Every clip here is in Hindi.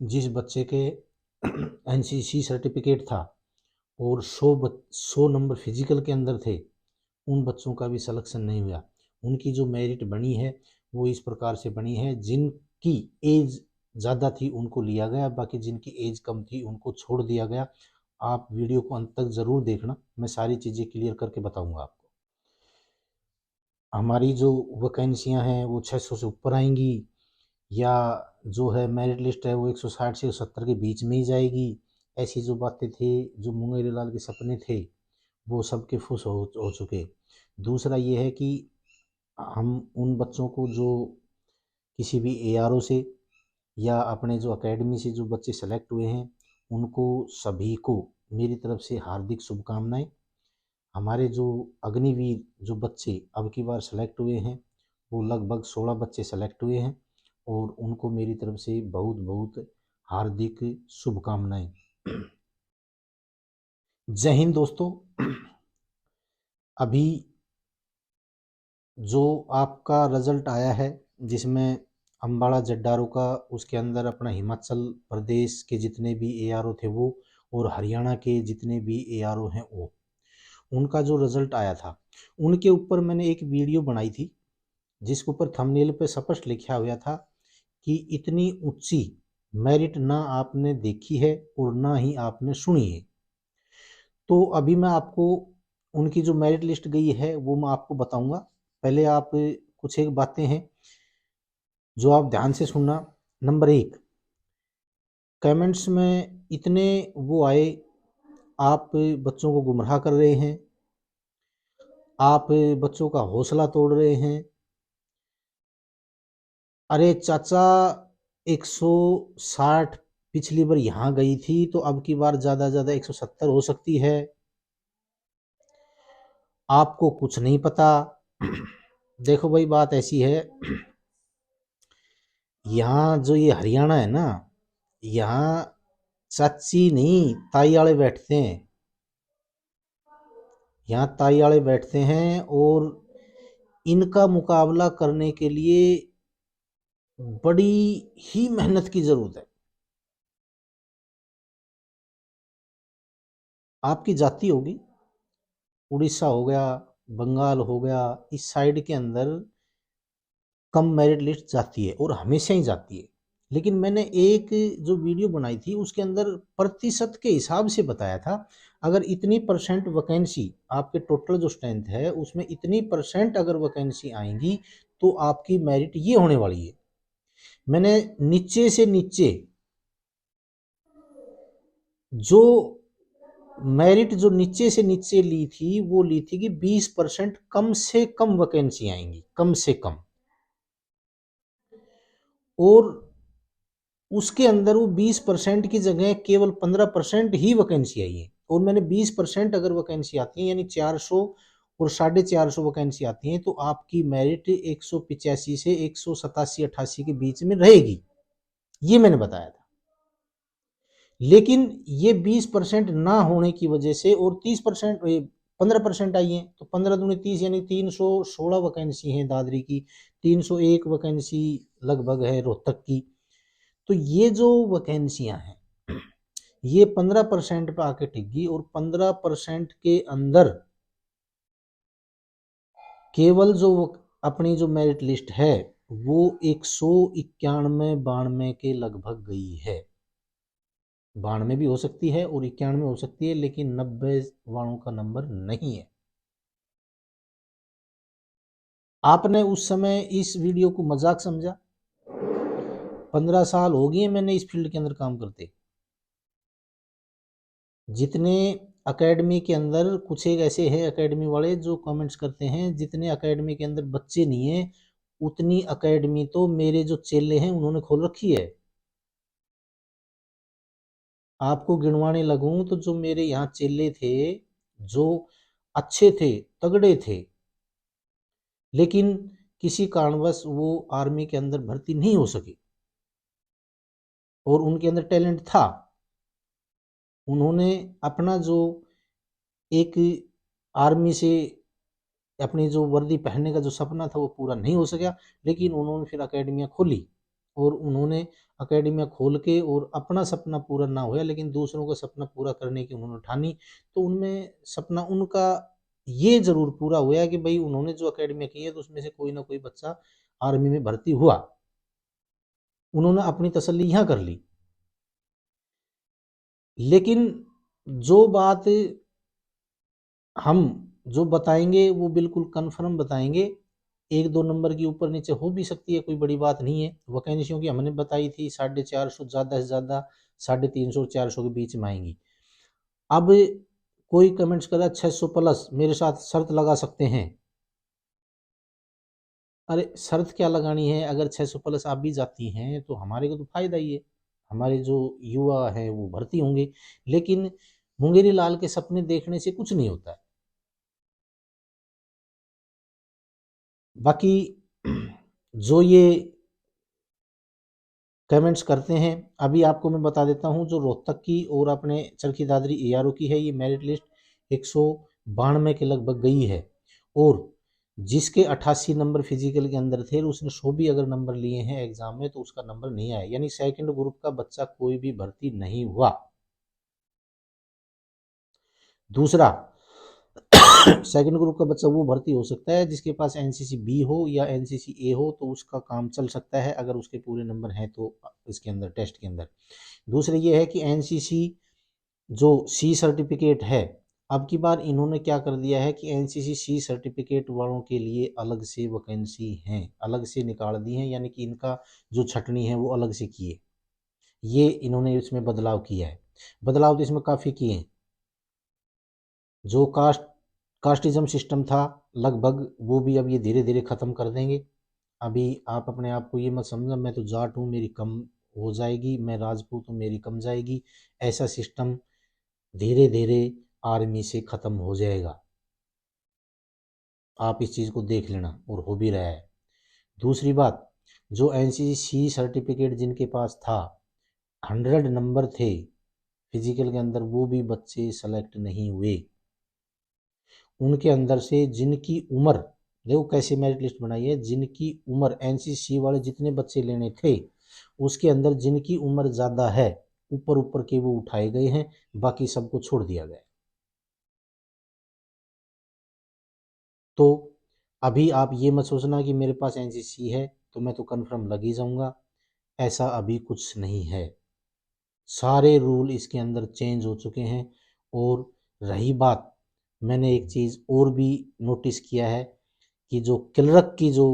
जिस बच्चे के एनसीसी सर्टिफिकेट था और 100 नंबर फिजिकल के अंदर थे, उन बच्चों का भी सिलेक्शन नहीं हुआ। उनकी जो मेरिट बनी है वो इस प्रकार से बनी है, जिनकी एज ज़्यादा थी उनको लिया गया, बाकी जिनकी एज कम थी उनको छोड़ दिया गया। आप वीडियो को अंत तक ज़रूर देखना, मैं सारी चीज़ें क्लियर करके बताऊंगा आपको। हमारी जो वैकेंसियां हैं वो 600 से ऊपर आएंगी, या जो है मेरिट लिस्ट है वो 160 से 70 के बीच में ही जाएगी। ऐसी जो बातें थी, जो मुंगेरी लाल के सपने थे, वो सबके फुस हो चुके। दूसरा ये है कि हम उन बच्चों को जो किसी भी एआरओ से या अपने जो एकेडमी से जो बच्चे सेलेक्ट हुए हैं, उनको सभी को मेरी तरफ से हार्दिक शुभकामनाएं। हमारे जो अग्निवीर जो बच्चे अब की बार सेलेक्ट हुए हैं, वो लगभग 16 बच्चे सेलेक्ट हुए हैं, और उनको मेरी तरफ से बहुत बहुत हार्दिक शुभकामनाएं। जय हिंद दोस्तों। अभी जो आपका रिजल्ट आया है, जिसमें अम्बाड़ा जड्डारू का, उसके अंदर अपना हिमाचल प्रदेश के जितने भी एआरओ थे वो, और हरियाणा के जितने भी एआरओ हैं वो, उनका जो रिजल्ट आया था, उनके ऊपर मैंने एक वीडियो बनाई थी, जिसके ऊपर थंबनेल पे स्पष्ट लिखा हुआ था कि इतनी ऊंची मेरिट ना आपने देखी है और ना ही आपने सुनी है। तो अभी मैं आपको उनकी जो मेरिट लिस्ट गई है वो मैं आपको बताऊंगा। पहले आप कुछ एक बातें हैं जो आप ध्यान से सुनना। नंबर 1, कमेंट्स में इतने वो आए, आप बच्चों को गुमराह कर रहे हैं, आप बच्चों का हौसला तोड़ रहे हैं। अरे चाचा, 160 पिछली बार यहाँ गई थी तो अब की बार ज़्यादा ज़्यादा 170 हो सकती है, आपको कुछ नहीं पता। देखो भाई, बात ऐसी है, यहाँ जो ये हरियाणा है ना, यहाँ चाची नहीं ताई वाले बैठते हैं। यहाँ ताई वाले बैठते हैं, और इनका मुकाबला करने के लिए बड़ी ही मेहनत की जरूरत है। आपकी जाति होगी, उड़ीसा हो गया, बंगाल हो गया, इस साइड के अंदर कम मेरिट लिस्ट जाती है और हमेशा ही जाती है। लेकिन मैंने एक जो वीडियो बनाई थी उसके अंदर प्रतिशत के हिसाब से बताया था, अगर इतनी परसेंट वैकेंसी, आपके टोटल जो स्ट्रेंथ है उसमें इतनी परसेंट अगर वैकेंसी आएंगी तो आपकी मेरिट ये होने वाली है। मैंने नीचे से नीचे जो मेरिट जो नीचे से नीचे ली थी वो ली थी कि 20% कम से कम वैकेंसी आएंगी, कम से कम। और उसके अंदर वो 20% की जगह केवल 15% ही वैकेंसी आई है। और मैंने 20% अगर वैकेंसी आती है, यानी 400 और 450 वैकेंसी आती हैं, तो आपकी मेरिट 185 से 187-88 के बीच में रहेगी, ये मैंने बताया था। लेकिन ये 20% ना होने की वजह से, और 30% 15% आई है, तो 15 दूनी 30, यानी 316 वैकेंसी है दादरी की, 301 वैकेंसी लगभग है रोहतक की। तो ये जो वैकेंसियां हैं ये 15% पे आके टिक, और 15% के अंदर केवल जो अपनी जो मेरिट लिस्ट है वो 191-92 के लगभग गई है। 92 भी हो सकती है और 91 हो सकती है, लेकिन 90 वालों का नंबर नहीं है। आपने उस समय इस वीडियो को मजाक समझा। 15 साल हो गए मैंने इस फील्ड के अंदर काम करते। जितने एकेडमी के अंदर, कुछ एक ऐसे हैं एकेडमी वाले जो कमेंट्स करते हैं, जितने एकेडमी के अंदर बच्चे नहीं है उतनी एकेडमी तो मेरे जो चेले हैं उन्होंने खोल रखी है। आपको गिनवाने लगूं तो जो मेरे यहाँ चेले थे, जो अच्छे थे, तगड़े थे, लेकिन किसी कारणवश वो आर्मी के अंदर भर्ती नहीं हो सके, और उनके अंदर टैलेंट था। उन्होंने अपना जो एक आर्मी से अपनी जो वर्दी पहनने का जो सपना था वो पूरा नहीं हो सका, लेकिन उन्होंने फिर एकेडमियाँ खोली। और उन्होंने अकेडमियाँ खोल के और अपना सपना पूरा ना हुआ लेकिन दूसरों का सपना पूरा करने की उन्होंने ठानी। तो उनमें सपना उनका ये ज़रूर पूरा हुआ कि भाई उन्होंने जो अकेडमियाँ की है तो उसमें से कोई ना कोई बच्चा आर्मी में भर्ती हुआ। उन्होंने अपनी तसल्ली यहाँ कर ली। लेकिन जो बात हम जो बताएंगे वो बिल्कुल कन्फर्म बताएंगे। एक दो नंबर की ऊपर नीचे हो भी सकती है, कोई बड़ी बात नहीं है। वैकेंसियों की हमने बताई थी 450, ज़्यादा से ज़्यादा 350 400 के बीच में आएंगी। अब कोई कमेंट्स करा 600 प्लस मेरे साथ शर्त लगा सकते हैं। अरे शर्त क्या लगानी है, अगर 600 प्लस आप भी जाती हैं तो हमारे को तो फायदा ही है, हमारे जो युवा हैं वो भर्ती होंगे। लेकिन मुंगेरी लाल के सपने देखने से कुछ नहीं होता है। बाकी जो ये कमेंट्स करते हैं, अभी आपको मैं बता देता हूँ जो रोहतक की और अपने चरखी दादरी एआरओ की है, ये मेरिट लिस्ट 192 के लगभग गई है। और जिसके 88 नंबर फिजिकल के अंदर थे उसने 100 भी अगर नंबर लिए हैं एग्जाम में तो उसका नंबर नहीं आया, यानी सेकंड ग्रुप का बच्चा कोई भी भर्ती नहीं हुआ। दूसरा सेकंड ग्रुप का बच्चा वो भर्ती हो सकता है जिसके पास एनसीसी बी हो या एनसीसी ए हो, तो उसका काम चल सकता है अगर उसके पूरे नंबर हैं तो इसके अंदर टेस्ट के अंदर। दूसरे ये है कि एनसीसी जो सी सर्टिफिकेट है, अब की बार इन्होंने क्या कर दिया है कि एनसीसी सी सर्टिफिकेट वालों के लिए अलग से वैकेंसी हैं, अलग से निकाल दी हैं, यानी कि इनका जो छटनी है वो अलग से की है। ये इन्होंने इसमें बदलाव किया है। बदलाव तो इसमें काफ़ी किए हैं। जो कास्टिज्म सिस्टम था लगभग वो भी अब ये धीरे धीरे ख़त्म कर देंगे। अभी आप अपने आप को ये मत समझना मैं तो जाट हूँ मेरी कम हो जाएगी, मैं राजपूत हूँ मेरी कम जाएगी, ऐसा सिस्टम धीरे धीरे आर्मी से ख़त्म हो जाएगा। आप इस चीज़ को देख लेना, और हो भी रहा है। दूसरी बात, जो एनसीसी सर्टिफिकेट जिनके पास था 100 नंबर थे फिजिकल के अंदर, वो भी बच्चे सेलेक्ट नहीं हुए। उनके अंदर से जिनकी उम्र, देखो कैसे मेरिट लिस्ट बनाई है, जिनकी उम्र एनसीसी वाले जितने बच्चे लेने थे उसके अंदर जिनकी उम्र ज़्यादा है ऊपर ऊपर के वो उठाए गए हैं, बाकी सबको छोड़ दिया गया। तो अभी आप ये मत सोचना कि मेरे पास एनसीसी है तो मैं तो कन्फर्म लग ही जाऊंगा, ऐसा अभी कुछ नहीं है। सारे रूल इसके अंदर चेंज हो चुके हैं। और रही बात, मैंने एक चीज़ और भी नोटिस किया है कि जो क्लर्क की जो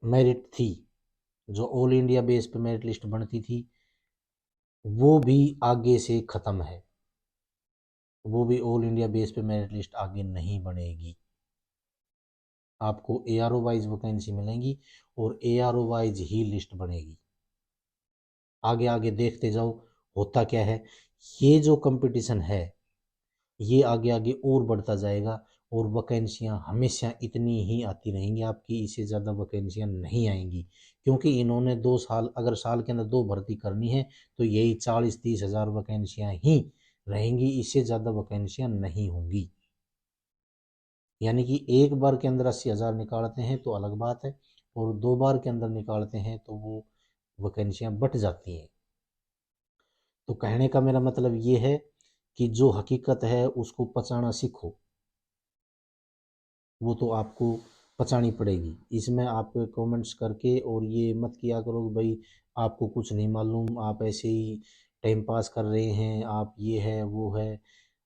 मेरिट थी, जो ऑल इंडिया बेस पे मेरिट लिस्ट बनती थी, वो भी आगे से ख़त्म है। वो भी ऑल इंडिया बेस पे मेरिट लिस्ट आगे नहीं बनेगी। आपको एआरओ वाइज वैकेंसी मिलेंगी और एआरओ वाइज ही लिस्ट बनेगी। आगे आगे देखते जाओ होता क्या है। ये जो कंपटीशन है ये आगे आगे और बढ़ता जाएगा और वैकेंसियाँ हमेशा इतनी ही आती रहेंगी आपकी, इससे ज़्यादा वैकेंसियाँ नहीं आएंगी। क्योंकि इन्होंने 2 साल, अगर साल के अंदर 2 भर्ती करनी है तो यही 40-30 हज़ार वैकेंसियाँ ही रहेंगी, इससे ज़्यादा वैकेंसियाँ नहीं होंगी। यानी कि एक बार के अंदर 80 हज़ार निकालते हैं तो अलग बात है, और 2 बार के अंदर निकालते हैं तो वो वैकेंसियाँ बढ़ जाती हैं। तो कहने का मेरा मतलब ये है कि जो हकीकत है उसको पचाना सीखो, वो तो आपको पचानी पड़ेगी। इसमें आप कमेंट्स करके और ये मत किया करो कि भाई आपको कुछ नहीं मालूम, आप ऐसे ही टाइम पास कर रहे हैं, आप ये है वो है।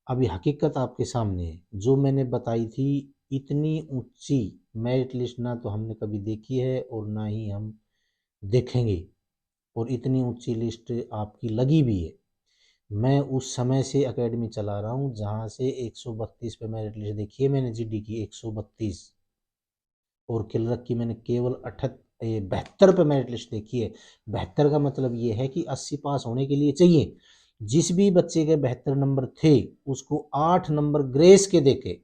अभी हकीकत आपके सामने है, जो मैंने बताई थी। इतनी ऊंची मेरिट लिस्ट ना तो हमने कभी देखी है और ना ही हम देखेंगे, और इतनी ऊंची लिस्ट आपकी लगी भी है। मैं उस समय से एकेडमी चला रहा हूँ जहाँ से 132 पे मेरिट लिस्ट देखी है मैंने, जीडी की 132, और किलरक की मैंने केवल 72 पे मेरिट लिस्ट देखी है। 72 का मतलब ये है कि 80 पास होने के लिए चाहिए। जिस भी बच्चे के 72 नंबर थे उसको 8 नंबर ग्रेस के देके,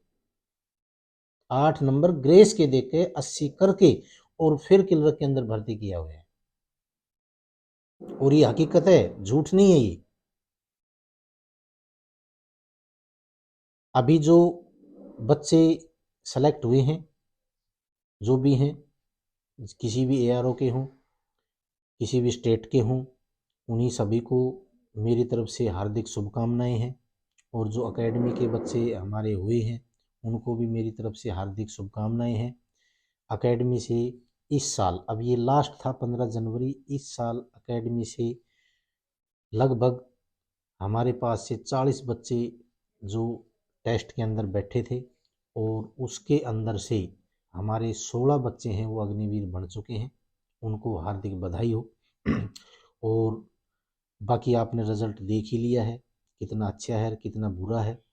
8 नंबर ग्रेस के देके 80 करके और फिर किलरक के अंदर भर्ती किया हुआ है। और ये हकीकत है, झूठ नहीं है ये। अभी जो बच्चे सेलेक्ट हुए हैं, जो भी हैं, किसी भी एआरओ के हों, किसी भी स्टेट के हों, उन्हीं सभी को मेरी तरफ से हार्दिक शुभकामनाएं हैं। और जो एकेडमी के बच्चे हमारे हुए हैं उनको भी मेरी तरफ से हार्दिक शुभकामनाएं हैं। एकेडमी से इस साल, अब ये लास्ट था 15 जनवरी, इस साल एकेडमी से लगभग हमारे पास से 40 बच्चे जो टेस्ट के अंदर बैठे थे, और उसके अंदर से हमारे 16 बच्चे हैं वो अग्निवीर बन चुके हैं। उनको हार्दिक बधाई हो। और बाकी आपने रिजल्ट देख ही लिया है, कितना अच्छा है कितना बुरा है।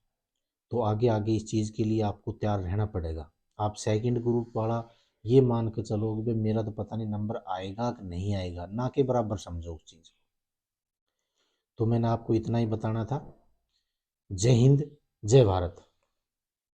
तो आगे आगे इस चीज़ के लिए आपको तैयार रहना पड़ेगा। आप सेकंड ग्रुप वाला ये मान के चलो कि भाई मेरा तो पता नहीं नंबर आएगा कि नहीं आएगा, ना के बराबर समझो उस चीज़ को। तो मैंने आपको इतना ही बताना था। जय हिंद, जय भारत।